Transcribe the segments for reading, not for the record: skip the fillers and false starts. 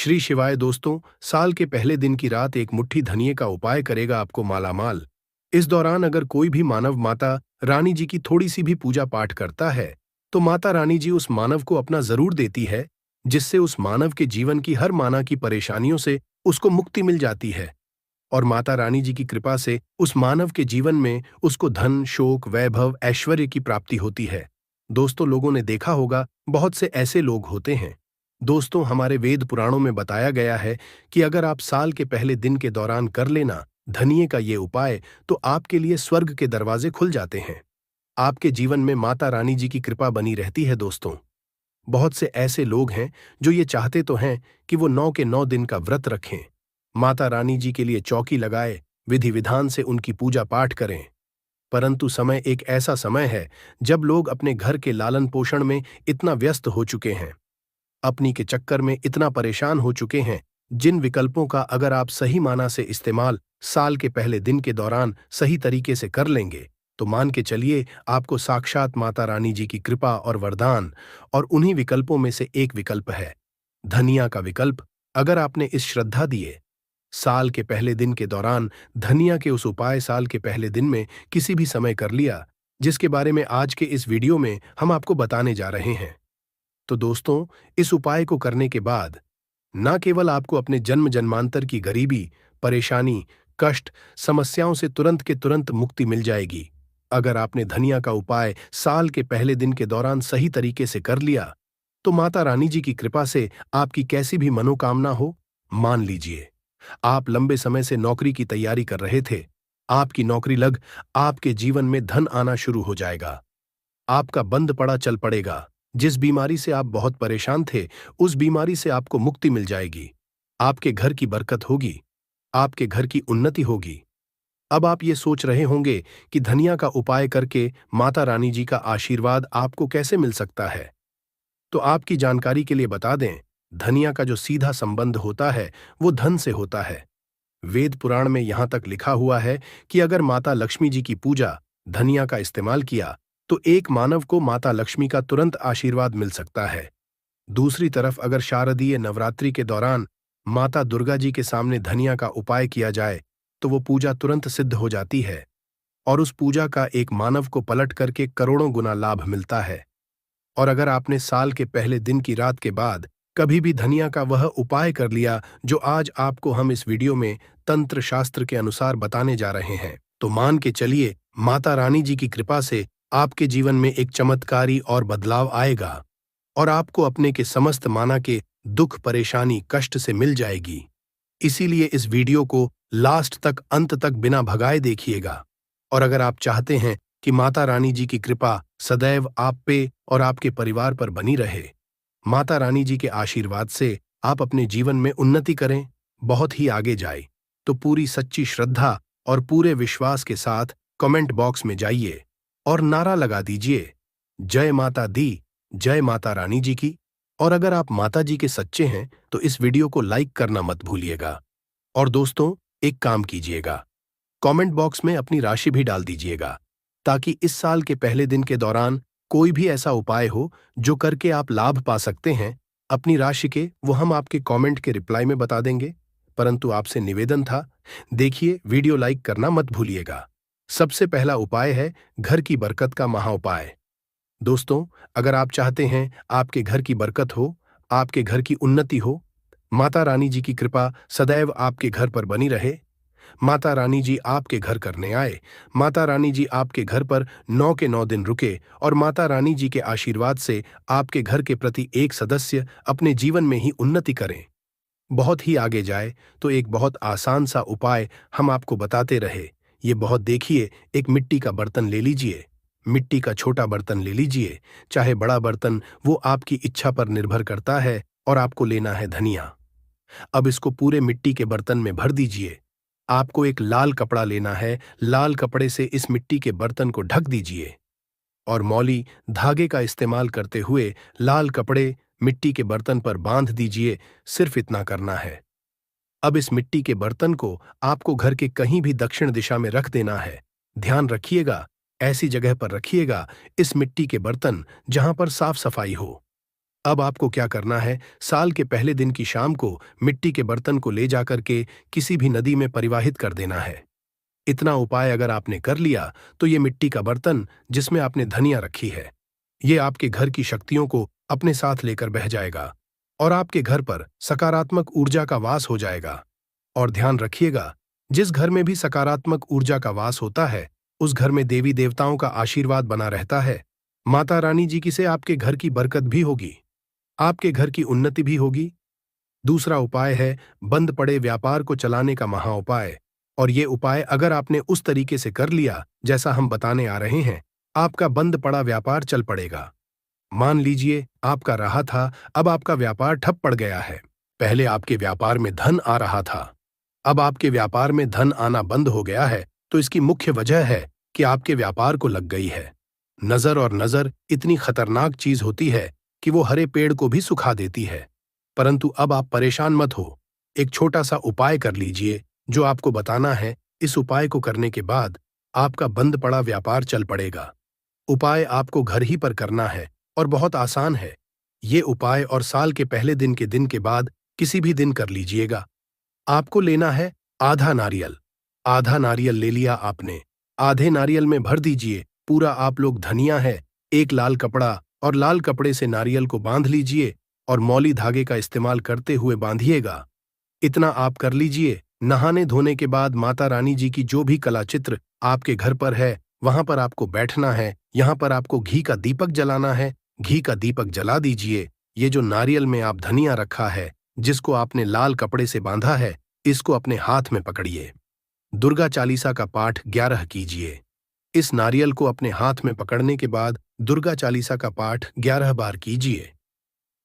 श्री शिवाय दोस्तों, साल के पहले दिन की रात एक मुट्ठी धनिये का उपाय करेगा आपको मालामाल। इस दौरान अगर कोई भी मानव माता रानी जी की थोड़ी सी भी पूजा पाठ करता है, तो माता रानी जी उस मानव को अपना जरूर देती है, जिससे उस मानव के जीवन की हर माना की परेशानियों से उसको मुक्ति मिल जाती है। और माता रानी जी की कृपा से उस मानव के जीवन में उसको धन, शोक, वैभव, ऐश्वर्य की प्राप्ति होती है। दोस्तों, लोगों ने देखा होगा, बहुत से ऐसे लोग होते हैं। दोस्तों, हमारे वेद पुराणों में बताया गया है कि अगर आप साल के पहले दिन के दौरान कर लेना धनिये का ये उपाय, तो आपके लिए स्वर्ग के दरवाजे खुल जाते हैं। आपके जीवन में माता रानी जी की कृपा बनी रहती है। दोस्तों, बहुत से ऐसे लोग हैं जो ये चाहते तो हैं कि वो 9 के 9 दिन का व्रत रखें, माता रानी जी के लिए चौकी लगाए, विधि विधान से उनकी पूजा पाठ करें। परंतु समय एक ऐसा समय है जब लोग अपने घर के लालन पोषण में इतना व्यस्त हो चुके हैं, अपनी के चक्कर में इतना परेशान हो चुके हैं, जिन विकल्पों का अगर आप सही माना से इस्तेमाल साल के पहले दिन के दौरान सही तरीके से कर लेंगे, तो मान के चलिए आपको साक्षात माता रानी जी की कृपा और वरदान। और उन्हीं विकल्पों में से एक विकल्प है धनिया का विकल्प। अगर आपने इस श्रद्धा दिए साल के पहले दिन के दौरान धनिया के उस उपाय साल के पहले दिन में किसी भी समय कर लिया, जिसके बारे में आज के इस वीडियो में हम आपको बताने जा रहे हैं, तो दोस्तों, इस उपाय को करने के बाद न केवल आपको अपने जन्म जन्मांतर की गरीबी, परेशानी, कष्ट, समस्याओं से तुरंत के तुरंत मुक्ति मिल जाएगी। अगर आपने धनिया का उपाय साल के पहले दिन के दौरान सही तरीके से कर लिया, तो माता रानी जी की कृपा से आपकी कैसी भी मनोकामना हो, मान लीजिए आप लंबे समय से नौकरी की तैयारी कर रहे थे, आपकी नौकरी लग आपके जीवन में धन आना शुरू हो जाएगा। आपका बंद पड़ा चल पड़ेगा। जिस बीमारी से आप बहुत परेशान थे, उस बीमारी से आपको मुक्ति मिल जाएगी। आपके घर की बरकत होगी, आपके घर की उन्नति होगी। अब आप ये सोच रहे होंगे कि धनिया का उपाय करके माता रानी जी का आशीर्वाद आपको कैसे मिल सकता है। तो आपकी जानकारी के लिए बता दें, धनिया का जो सीधा संबंध होता है वो धन से होता है। वेद पुराण में यहां तक लिखा हुआ है कि अगर माता लक्ष्मी जी की पूजा धनिया का इस्तेमाल किया, तो एक मानव को माता लक्ष्मी का तुरंत आशीर्वाद मिल सकता है। दूसरी तरफ अगर शारदीय नवरात्रि के दौरान माता दुर्गा जी के सामने धनिया का उपाय किया जाए, तो वो पूजा तुरंत सिद्ध हो जाती है और उस पूजा का एक मानव को पलट करके करोड़ों गुना लाभ मिलता है। और अगर आपने साल के पहले दिन की रात के बाद कभी भी धनिया का वह उपाय कर लिया जो आज आपको हम इस वीडियो में तंत्र शास्त्र के अनुसार बताने जा रहे हैं, तो मान के चलिए माता रानी जी की कृपा से आपके जीवन में एक चमत्कारी और बदलाव आएगा और आपको अपने के समस्त माना के दुख, परेशानी, कष्ट से मिल जाएगी। इसीलिए इस वीडियो को लास्ट तक, अंत तक बिना भगाए देखिएगा। और अगर आप चाहते हैं कि माता रानी जी की कृपा सदैव आप पे और आपके परिवार पर बनी रहे, माता रानी जी के आशीर्वाद से आप अपने जीवन में उन्नति करें, बहुत ही आगे जाए, तो पूरी सच्ची श्रद्धा और पूरे विश्वास के साथ कमेंट बॉक्स में जाइए और नारा लगा दीजिए, जय माता दी, जय माता रानी जी की। और अगर आप माता जी के सच्चे हैं, तो इस वीडियो को लाइक करना मत भूलिएगा। और दोस्तों, एक काम कीजिएगा, कमेंट बॉक्स में अपनी राशि भी डाल दीजिएगा, ताकि इस साल के पहले दिन के दौरान कोई भी ऐसा उपाय हो जो करके आप लाभ पा सकते हैं अपनी राशि के, वो हम आपके कमेंट के रिप्लाई में बता देंगे। परंतु आपसे निवेदन था, देखिए, वीडियो लाइक करना मत भूलिएगा। सबसे पहला उपाय है घर की बरकत का महाउपाय। दोस्तों, अगर आप चाहते हैं आपके घर की बरकत हो, आपके घर की उन्नति हो, माता रानी जी की कृपा सदैव आपके घर पर बनी रहे, माता रानी जी आपके घर करने आए, माता रानी जी आपके घर पर 9 के 9 दिन रुके और माता रानी जी के आशीर्वाद से आपके घर के प्रति एक सदस्य अपने जीवन में ही उन्नति करें, बहुत ही आगे जाए, तो एक बहुत आसान सा उपाय हम आपको बताते रहे। ये बहुत देखिए, एक मिट्टी का बर्तन ले लीजिए, मिट्टी का छोटा बर्तन ले लीजिए, चाहे बड़ा बर्तन, वो आपकी इच्छा पर निर्भर करता है। और आपको लेना है धनिया। अब इसको पूरे मिट्टी के बर्तन में भर दीजिए। आपको एक लाल कपड़ा लेना है, लाल कपड़े से इस मिट्टी के बर्तन को ढक दीजिए और मौली धागे का इस्तेमाल करते हुए लाल कपड़े मिट्टी के बर्तन पर बांध दीजिए। सिर्फ इतना करना है। अब इस मिट्टी के बर्तन को आपको घर के कहीं भी दक्षिण दिशा में रख देना है। ध्यान रखिएगा, ऐसी जगह पर रखिएगा इस मिट्टी के बर्तन जहां पर साफ सफाई हो। अब आपको क्या करना है, साल के पहले दिन की शाम को मिट्टी के बर्तन को ले जाकर के किसी भी नदी में परिवाहित कर देना है। इतना उपाय अगर आपने कर लिया तो ये मिट्टी का बर्तन जिसमें आपने धनिया रखी है, ये आपके घर की शक्तियों को अपने साथ लेकर बह जाएगा और आपके घर पर सकारात्मक ऊर्जा का वास हो जाएगा। और ध्यान रखिएगा, जिस घर में भी सकारात्मक ऊर्जा का वास होता है, उस घर में देवी देवताओं का आशीर्वाद बना रहता है। माता रानी जी की से आपके घर की बरकत भी होगी, आपके घर की उन्नति भी होगी। दूसरा उपाय है बंद पड़े व्यापार को चलाने का महा उपाय। और ये उपाय अगर आपने उस तरीके से कर लिया जैसा हम बताने आ रहे हैं, आपका बंद पड़ा व्यापार चल पड़ेगा। मान लीजिए आपका रहा था, अब आपका व्यापार ठप पड़ गया है। पहले आपके व्यापार में धन आ रहा था, अब आपके व्यापार में धन आना बंद हो गया है, तो इसकी मुख्य वजह है कि आपके व्यापार को लग गई है नजर। और नजर इतनी खतरनाक चीज होती है कि वो हरे पेड़ को भी सुखा देती है। परंतु अब आप परेशान मत हो, एक छोटा सा उपाय कर लीजिए जो आपको बताना है। इस उपाय को करने के बाद आपका बंद पड़ा व्यापार चल पड़ेगा। उपाय आपको घर ही पर करना है और बहुत आसान है। ये उपाय और साल के पहले दिन के बाद किसी भी दिन कर लीजिएगा। आपको लेना है आधा नारियल। आधा नारियल ले लिया आपने, आधे नारियल में भर दीजिए पूरा आप लोग धनिया है। एक लाल कपड़ा और लाल कपड़े से नारियल को बांध लीजिए और मौली धागे का इस्तेमाल करते हुए बांधिएगा। इतना आप कर लीजिए। नहाने धोने के बाद माता रानी जी की जो भी कला चित्र आपके घर पर है, वहां पर आपको बैठना है। यहां पर आपको घी का दीपक जलाना है। घी का दीपक जला दीजिए। ये जो नारियल में आप धनिया रखा है, जिसको आपने लाल कपड़े से बांधा है, इसको अपने हाथ में पकड़िए। दुर्गा चालीसा का पाठ 11 कीजिए। इस नारियल को अपने हाथ में पकड़ने के बाद दुर्गा चालीसा का पाठ 11 बार कीजिए।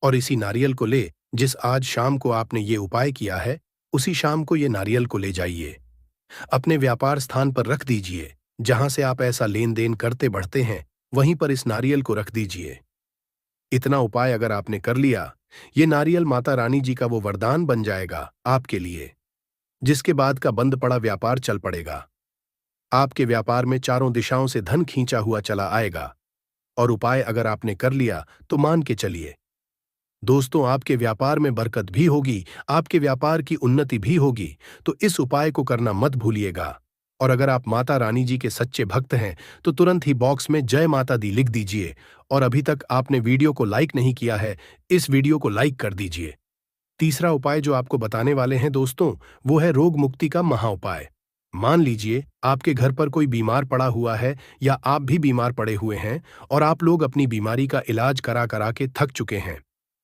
और इसी नारियल को ले, जिस आज शाम को आपने ये उपाय किया है, उसी शाम को ये नारियल को ले जाइए, अपने व्यापार स्थान पर रख दीजिए। जहां से आप ऐसा लेन देन करते बढ़ते हैं, वहीं पर इस नारियल को रख दीजिए। इतना उपाय अगर आपने कर लिया, ये नारियल माता रानी जी का वो वरदान बन जाएगा आपके लिए, जिसके बाद का बंद पड़ा व्यापार चल पड़ेगा। आपके व्यापार में चारों दिशाओं से धन खींचा हुआ चला आएगा। और उपाय अगर आपने कर लिया तो मान के चलिए दोस्तों, आपके व्यापार में बरकत भी होगी, आपके व्यापार की उन्नति भी होगी। तो इस उपाय को करना मत भूलिएगा। और अगर आप माता रानी जी के सच्चे भक्त हैं तो तुरंत ही बॉक्स में जय माता दी लिख दीजिए। और अभी तक आपने वीडियो को लाइक नहीं किया है, इस वीडियो को लाइक कर दीजिए। तीसरा उपाय जो आपको बताने वाले हैं दोस्तों, वो है रोग मुक्ति का महा उपाय। मान लीजिए आपके घर पर कोई बीमार पड़ा हुआ है या आप भी बीमार पड़े हुए हैं और आप लोग अपनी बीमारी का इलाज करा करा के थक चुके हैं।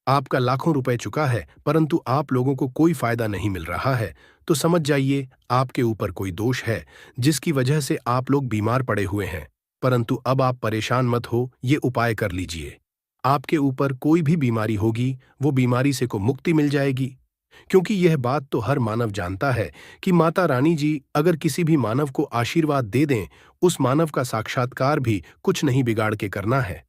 आपका लाखों रुपए चुका है, परंतु आप लोगों को कोई फायदा नहीं मिल रहा है। तो समझ जाइए आपके ऊपर कोई दोष है, जिसकी वजह से आप लोग बीमार पड़े हुए हैं। परंतु अब आप परेशान मत हो, ये उपाय कर लीजिए। आपके ऊपर कोई भी बीमारी होगी, वो बीमारी से को मुक्ति मिल जाएगी। क्योंकि यह बात तो हर मानव जानता है कि माता रानी जी अगर किसी भी मानव को आशीर्वाद दे दें, उस मानव का साक्षात्कार भी कुछ नहीं बिगाड़ के करना है।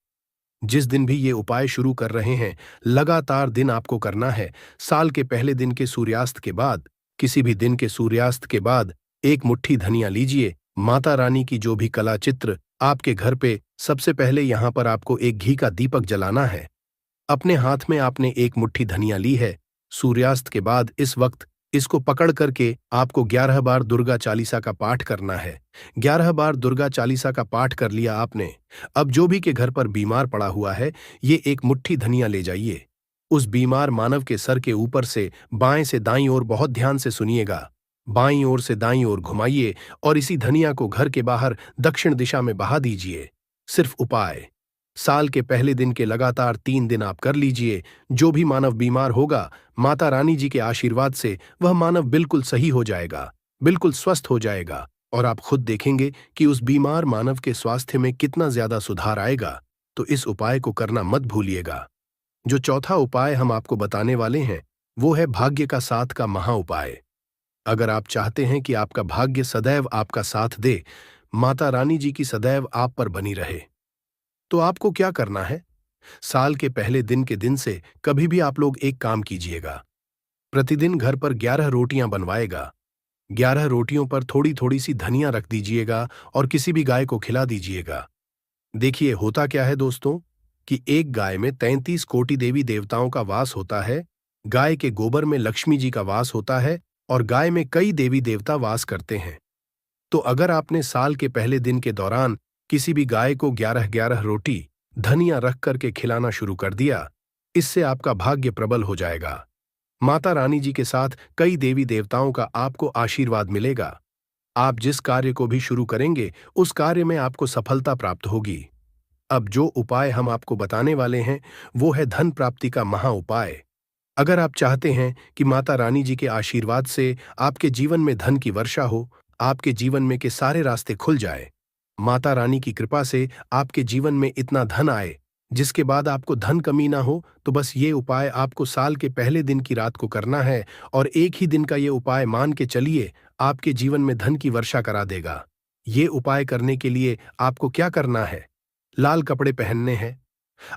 जिस दिन भी ये उपाय शुरू कर रहे हैं, लगातार दिन आपको करना है। साल के पहले दिन के सूर्यास्त के बाद, किसी भी दिन के सूर्यास्त के बाद एक मुट्ठी धनिया लीजिए। माता रानी की जो भी कला चित्र आपके घर पे, सबसे पहले यहां पर आपको एक घी का दीपक जलाना है। अपने हाथ में आपने एक मुट्ठी धनिया ली है। सूर्यास्त के बाद इस वक्त इसको पकड़ करके आपको 11 बार दुर्गा चालीसा का पाठ करना है। 11 बार दुर्गा चालीसा का पाठ कर लिया आपने। अब जो भी के घर पर बीमार पड़ा हुआ है, ये एक मुट्ठी धनिया ले जाइए। उस बीमार मानव के सर के ऊपर से बाएं से दाईं ओर बहुत ध्यान से सुनिएगा। बाईं ओर से दाईं ओर घुमाइए और इसी धनिया को घर के बाहर दक्षिण दिशा में बहा दीजिए। सिर्फ उपाय साल के पहले दिन के लगातार 3 दिन आप कर लीजिए। जो भी मानव बीमार होगा, माता रानी जी के आशीर्वाद से वह मानव बिल्कुल सही हो जाएगा, बिल्कुल स्वस्थ हो जाएगा। और आप खुद देखेंगे कि उस बीमार मानव के स्वास्थ्य में कितना ज्यादा सुधार आएगा। तो इस उपाय को करना मत भूलिएगा। जो चौथा उपाय हम आपको बताने वाले हैं, वो है भाग्य का साथ का महा उपाय। अगर आप चाहते हैं कि आपका भाग्य सदैव आपका साथ दे, माता रानी जी की सदैव आप पर बनी रहे, तो आपको क्या करना है? साल के पहले दिन के दिन से कभी भी आप लोग एक काम कीजिएगा। प्रतिदिन घर पर 11 रोटियां बनवाएगा। 11 रोटियों पर थोड़ी थोड़ी सी धनिया रख दीजिएगा और किसी भी गाय को खिला दीजिएगा। देखिए होता क्या है दोस्तों, कि एक गाय में 33 कोटि देवी देवताओं का वास होता है, गाय के गोबर में लक्ष्मी जी का वास होता है और गाय में कई देवी देवता वास करते हैं। तो अगर आपने साल के पहले दिन के दौरान किसी भी गाय को 11-11 रोटी धनिया रख करके खिलाना शुरू कर दिया, इससे आपका भाग्य प्रबल हो जाएगा। माता रानी जी के साथ कई देवी देवताओं का आपको आशीर्वाद मिलेगा। आप जिस कार्य को भी शुरू करेंगे, उस कार्य में आपको सफलता प्राप्त होगी। अब जो उपाय हम आपको बताने वाले हैं, वो है धन प्राप्ति का महा उपाय। अगर आप चाहते हैं कि माता रानी जी के आशीर्वाद से आपके जीवन में धन की वर्षा हो, आपके जीवन में के सारे रास्ते खुल जाए, माता रानी की कृपा से आपके जीवन में इतना धन आए जिसके बाद आपको धन कमी ना हो, तो बस ये उपाय आपको साल के पहले दिन की रात को करना है और एक ही दिन का ये उपाय मान के चलिए आपके जीवन में धन की वर्षा करा देगा। ये उपाय करने के लिए आपको क्या करना है? लाल कपड़े पहनने हैं।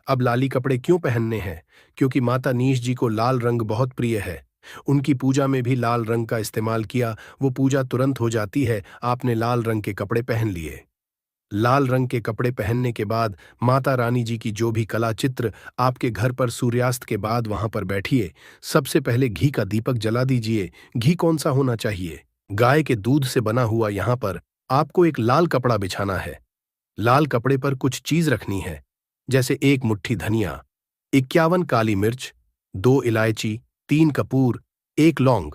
अब लाली कपड़े क्यों पहनने हैं? क्योंकि माता नीश जी को लाल रंग बहुत प्रिय है। उनकी पूजा में भी लाल रंग का इस्तेमाल किया, वो पूजा तुरंत हो जाती है। आपने लाल रंग के कपड़े पहन लिए। लाल रंग के कपड़े पहनने के बाद माता रानी जी की जो भी कला चित्र आपके घर पर सूर्यास्त के बाद वहां पर बैठिए। सबसे पहले घी का दीपक जला दीजिए। घी कौन सा होना चाहिए? गाय के दूध से बना हुआ। यहां पर आपको एक लाल कपड़ा बिछाना है। लाल कपड़े पर कुछ चीज रखनी है, जैसे 1 मुट्ठी धनिया, 51 काली मिर्च, 2 इलायची, 3 कपूर, 1 लौंग।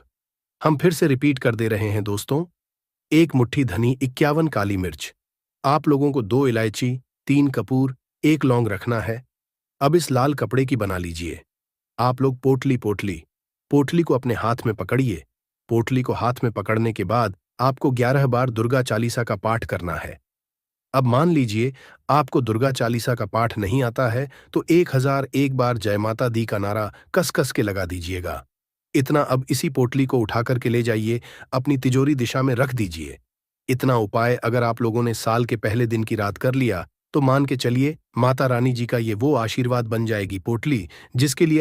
हम फिर से रिपीट कर दे रहे हैं दोस्तों। 1 मुट्ठी धनी, 51 काली मिर्च। आप लोगों को 2 इलायची, 3 कपूर, 1 लौंग रखना है। अब इस लाल कपड़े की बना लीजिए। आप लोग पोटली पोटली पोटली को अपने हाथ में पकड़िए। पोटली को हाथ में पकड़ने के बाद आपको 11 बार दुर्गा चालीसा का पाठ करना है। अब मान लीजिए आपको दुर्गा चालीसा का पाठ नहीं आता है, तो 1001 बार जय माता दी का नारा कस कस के लगा दीजिएगा। इतना अब इसी पोटली को उठा करके ले जाइए, अपनी तिजोरी दिशा में रख दीजिए। इतना उपाय अगर आप लोगों ने साल के पहले दिन की रात कर लिया, तो मान के चलिए माता रानी जी का ये वो आशीर्वाद बन जाएगी पोटली जिसके लिए